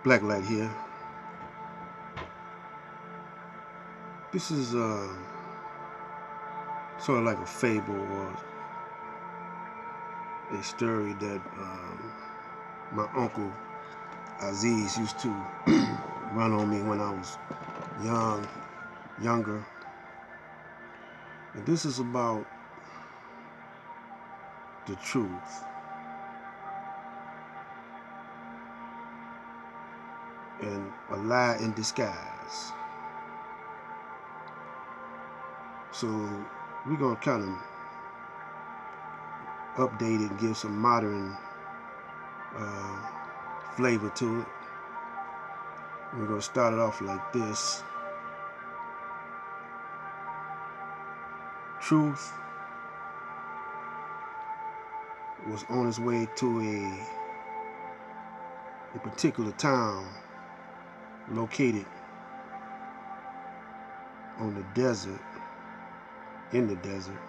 Black light here. This is sort of like a fable or a story that my uncle Aziz used to run on me when I was younger. And this is about the truth and a lie in disguise. So we're gonna kind of update it and give some modern flavor to it. We're gonna start it off like this. Truth was on his way to a particular town located on the desert, in the desert.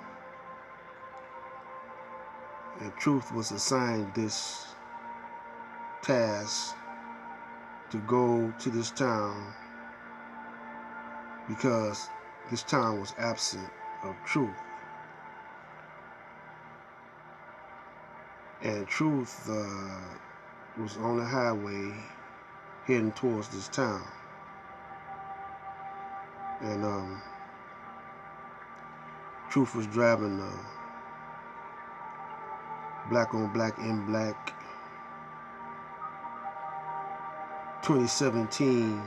And Truth was assigned this task to go to this town because this town was absent of truth. And Truth was on the highway heading towards this town. And Truth was driving black on black in black 2017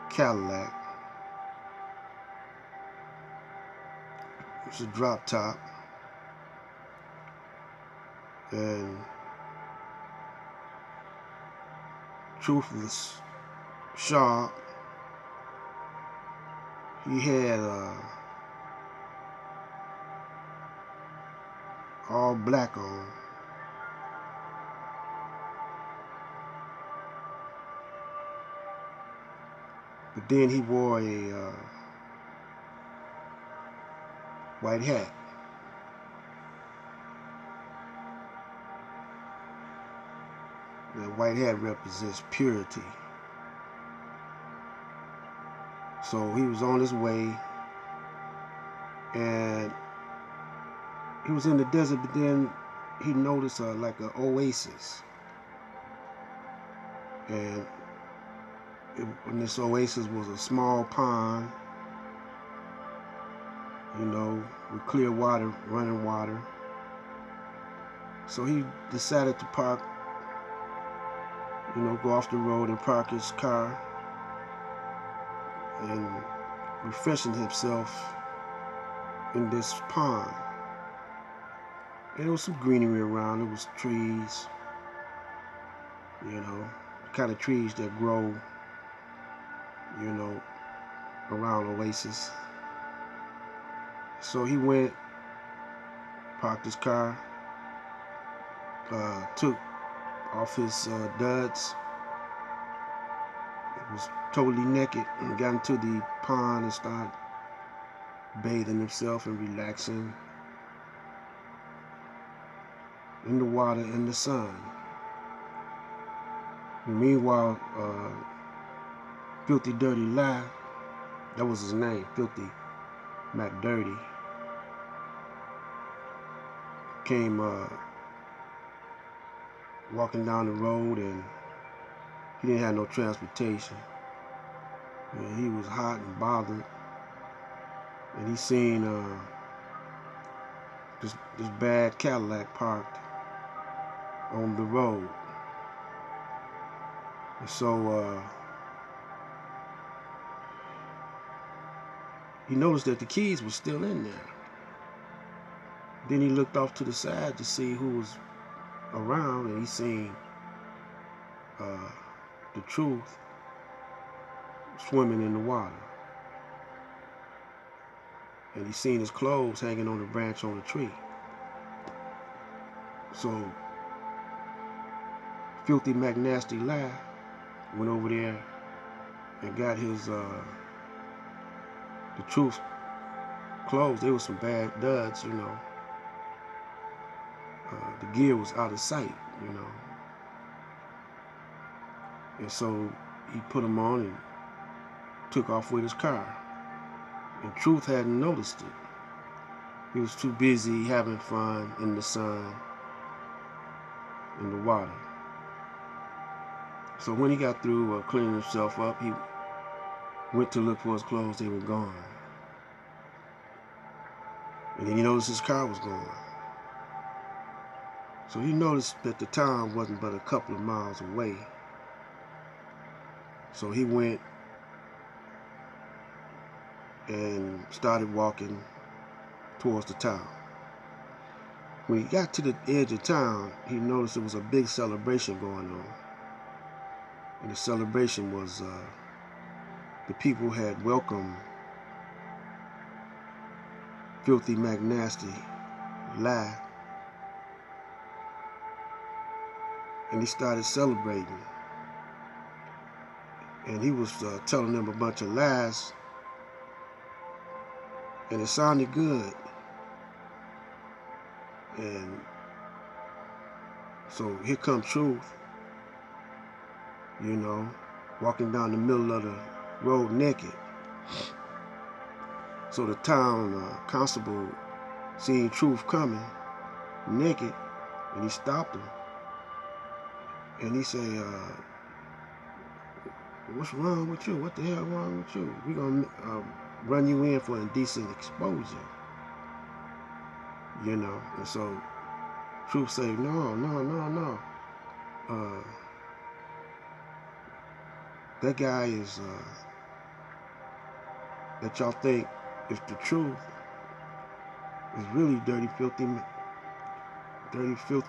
Cadillac. It's a drop top, and Truth was sharp. He had all black on. But then he wore a white hat. The white hat represents purity. So he was on his way, and he was in the desert, but then he noticed like an oasis. And this oasis was a small pond, you know, with clear water, running water. So he decided to park, you know, go off the road and park his car and refreshing himself in this pond. And there was some greenery around. There was trees, you know, the kind of trees that grow, you know, around oasis. So he went, parked his car, took off his duds. He was totally naked and got into the pond and started bathing himself and relaxing in the water in the sun. And meanwhile, Filthy Dirty Lie, that was his name, Filthy Mac Dirty, came walking down the road, and he didn't have no transportation. And he was hot and bothered, and he seen this bad Cadillac parked on the road. And so he noticed that the keys were still in there. Then he looked off to the side to see who was around, and he seen the Truth swimming in the water. And he seen his clothes hanging on the branch on the tree. So Filthy Mac Nasty Lie went over there and got his the Truth clothes. They were some bad duds, you know. the gear was out of sight, And so he put them on and took off with his car. And Truth hadn't noticed it. He was too busy having fun in the sun, in the water. So when he got through cleaning himself up, he went to look for his clothes. They were gone. And then he noticed his car was gone. So he noticed that the town wasn't but a couple of miles away. So he went and started walking towards the town. When he got to the edge of town, he noticed there was a big celebration going on. And the celebration was the people had welcomed Filthy Mac Nasty live. And he started celebrating. And he was telling them a bunch of lies. And it sounded good. And so here comes Truth, walking down the middle of the road naked. So the town constable seen Truth coming naked, and he stopped him. And he said, what's wrong with you? What the hell wrong with you? We're going to run you in for indecent exposure. And so Truth said, no. That guy is, that y'all think is the truth, is really Dirty Filthy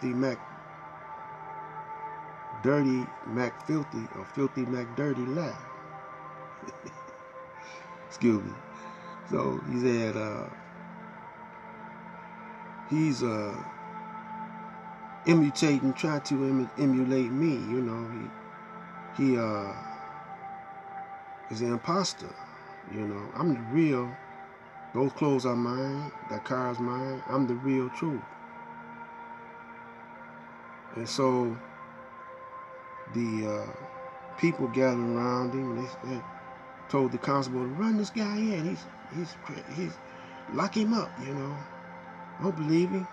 Mac, Dirty Mac Filthy, or Filthy Mac Dirty Lie. Excuse me. So he said, he's imitating, trying to emulate me. He is an imposter. I'm the real. Those clothes are mine. That car is mine. I'm the real Truth. And so the people gathered around him, and they told the constable to run this guy in. He's lock him up. Don't believe him.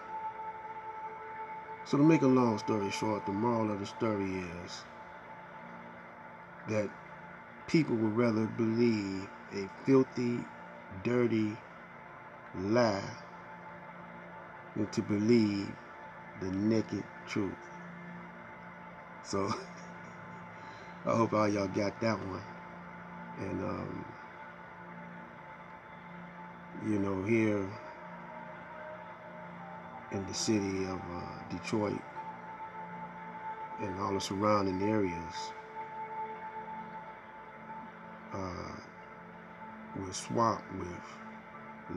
So to make a long story short, the moral of the story is that people would rather believe a filthy, dirty lie than to believe the naked truth. So I hope all y'all got that one. And here in the city of Detroit and all the surrounding areas, we're swamped with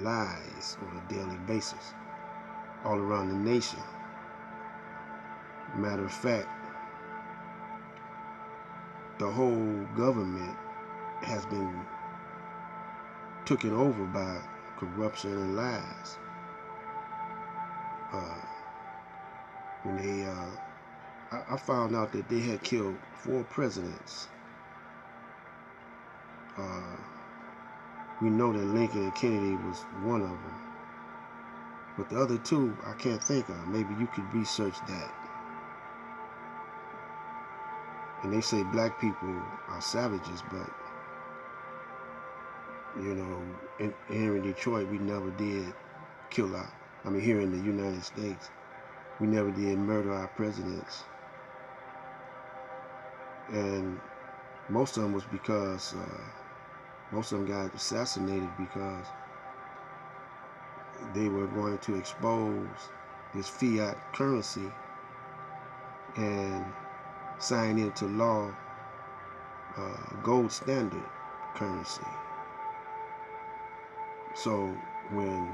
lies on a daily basis all around the nation. Matter of fact, the whole government has been taken over by corruption and lies. When I found out that they had killed 4 presidents. We know that Lincoln and Kennedy was one of them. But the other 2, I can't think of. Maybe you could research that. And they say black people are savages, but, here in Detroit, we never did kill here in the United States, we never did murder our presidents. And most of them was because, most of them got assassinated because they were going to expose this fiat currency and sign into law gold standard currency. So when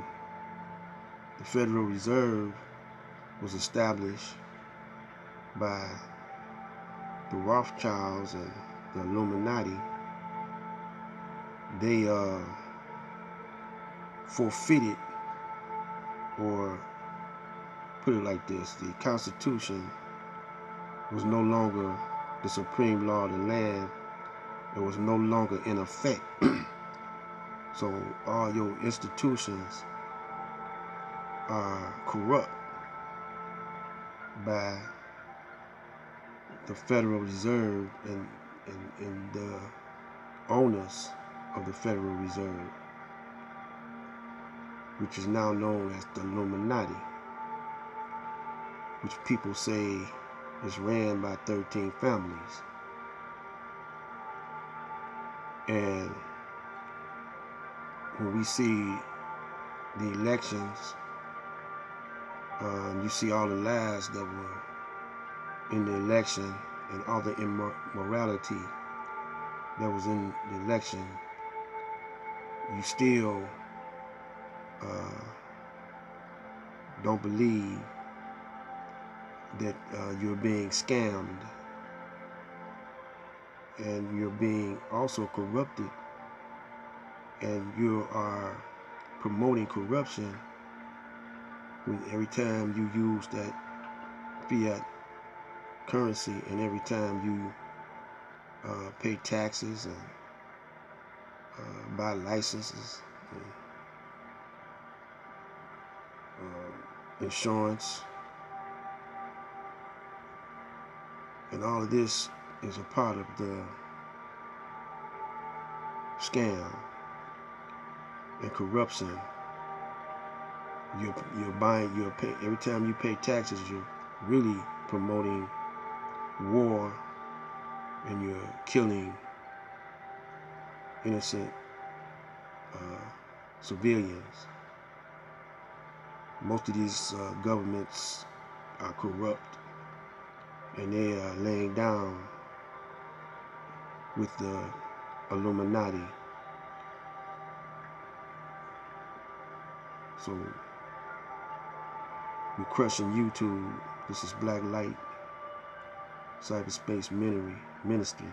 the Federal Reserve was established by the Rothschilds and the Illuminati, they forfeited or put it like this: the Constitution was no longer the supreme law of the land. It was no longer in effect. So all your institutions are corrupt by the Federal Reserve and the owners of the Federal Reserve, which is now known as the Illuminati, which people say is ran by 13 families. And when we see the elections, you see all the lies that were in the election and all the immorality that was in the election. You still don't believe that you're being scammed, and you're being also corrupted, and you are promoting corruption when every time you use that fiat currency, and every time you pay taxes and buy licenses and insurance, and all of this is a part of the scam and corruption. You're buying, every time you pay taxes, you're really promoting war, and you're killing innocent civilians. Most of these governments are corrupt, and they are laying down with the Illuminati. So we're crushing YouTube. This is Black Light Cyberspace Ministry.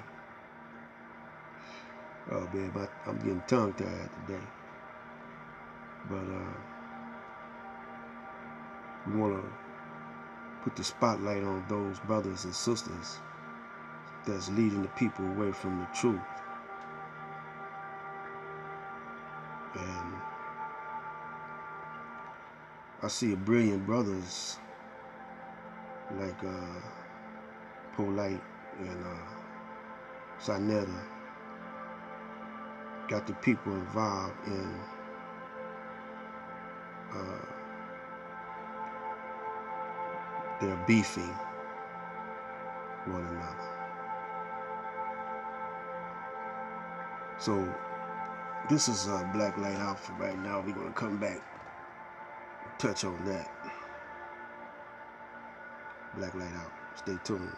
Oh man, but I'm getting tongue-tied today. But we want to put the spotlight on those brothers and sisters that's leading the people away from the truth. And I see brilliant brothers like Polite and Sinetta got the people involved in their beefing one another. So this is Black Light out for right now. We're going to come back and touch on that. Black Light out. Stay tuned.